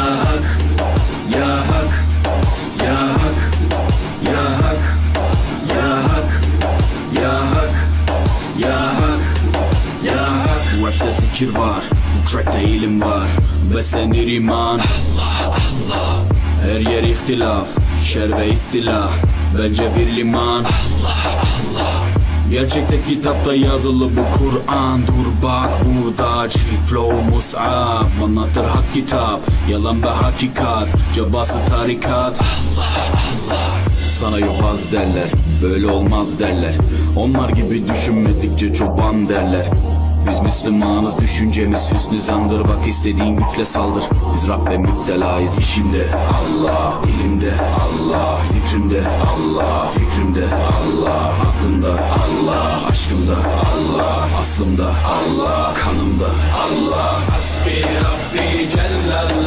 Ya hak, ya hak, ya hak, ya hak, ya hak, ya hak, ya hak, ya hak. Bu rapte zikir var, bu trackte ilim var. Beslenir iman, Allah Allah. Her yer ihtilaf, şer ve istilah. Bence bir liman, Allah Allah. Gerçekte kitapta yazılı bu Kur'an. Dur bak burada flow mus'ab. Anlatır hak kitap, yalan ve hakikat. Cabası tarikat, Allah Allah. Sana yobaz derler, böyle olmaz derler. Onlar gibi düşünmedikçe çoban derler. Biz Müslümanız, düşüncemiz hüsnü zandır. Bak istediğin güçle saldır. Biz Rabbe müptelayız. İşimde Allah, dilimde Allah, zikrimde Allah, fikrimde Allah, aklımda Allah, aşkımda Allah, aslımda Allah, kanımda Allah. Hasbi Rabbi Cellallah.